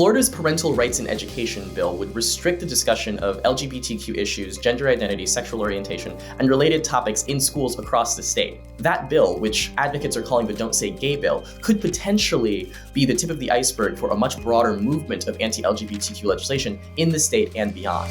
Florida's Parental Rights in Education bill would restrict the discussion of LGBTQ issues, gender identity, sexual orientation, and related topics in schools across the state. That bill, which advocates are calling the Don't Say Gay bill, could potentially be the tip of the iceberg for a much broader movement of anti-LGBTQ legislation in the state and beyond.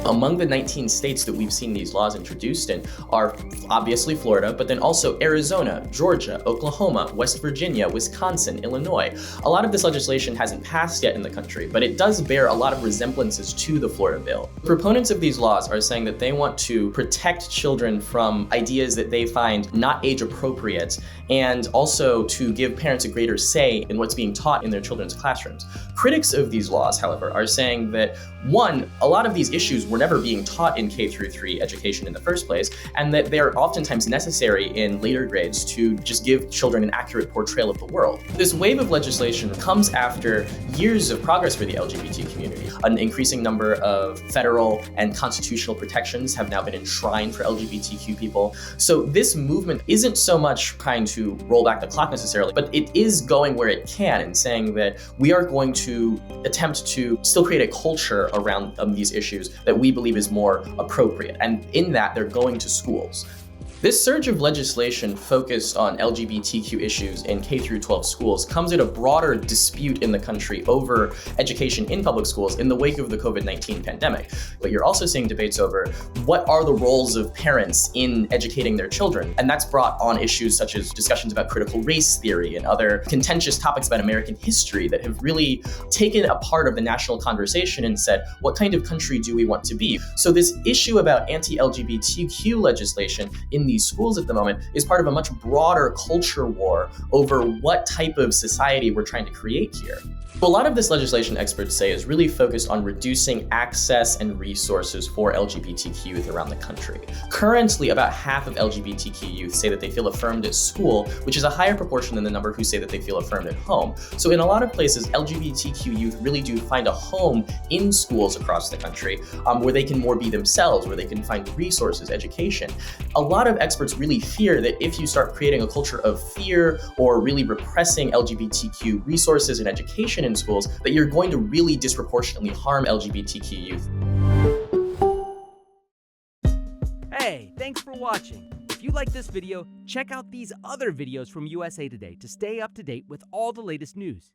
Among the 19 states that we've seen these laws introduced in are obviously Florida, but then also Arizona, Georgia, Oklahoma, West Virginia, Wisconsin, Illinois. A lot of this legislation hasn't passed yet in the country, but it does bear a lot of resemblances to the Florida bill. Proponents of these laws are saying that they want to protect children from ideas that they find not age appropriate, and also to give parents a greater say in what's being taught in their children's classrooms. Critics of these laws, however, are saying that, one, a lot of these issues were never being taught in K-3 education in the first place, and that they're oftentimes necessary in later grades to just give children an accurate portrayal of the world. This wave of legislation comes after years of progress for the LGBT community. An increasing number of federal and constitutional protections have now been enshrined for LGBTQ people. So this movement isn't so much trying to roll back the clock necessarily, but it is going where it can and saying that we are going to attempt to still create a culture around these issues that we believe is more appropriate. And in that, they're going to schools. This surge of legislation focused on LGBTQ issues in K-12 schools comes at a broader dispute in the country over education in public schools in the wake of the COVID-19 pandemic. But you're also seeing debates over what are the roles of parents in educating their children. And that's brought on issues such as discussions about critical race theory and other contentious topics about American history that have really taken a part of the national conversation and said, what kind of country do we want to be? So this issue about anti-LGBTQ legislation in these schools at the moment is part of a much broader culture war over what type of society we're trying to create here. A lot of this legislation, experts say, is really focused on reducing access and resources for LGBTQ youth around the country. Currently, about half of LGBTQ youth say that they feel affirmed at school, which is a higher proportion than the number who say that they feel affirmed at home. So in a lot of places, LGBTQ youth really do find a home in schools across the country where they can more be themselves, where they can find resources, education. A lot of experts really fear that if you start creating a culture of fear or really repressing LGBTQ resources and education in schools, that you're going to really disproportionately harm LGBTQ youth. Hey, thanks for watching. If you like this video, check out these other videos from USA Today to stay up to date with all the latest news.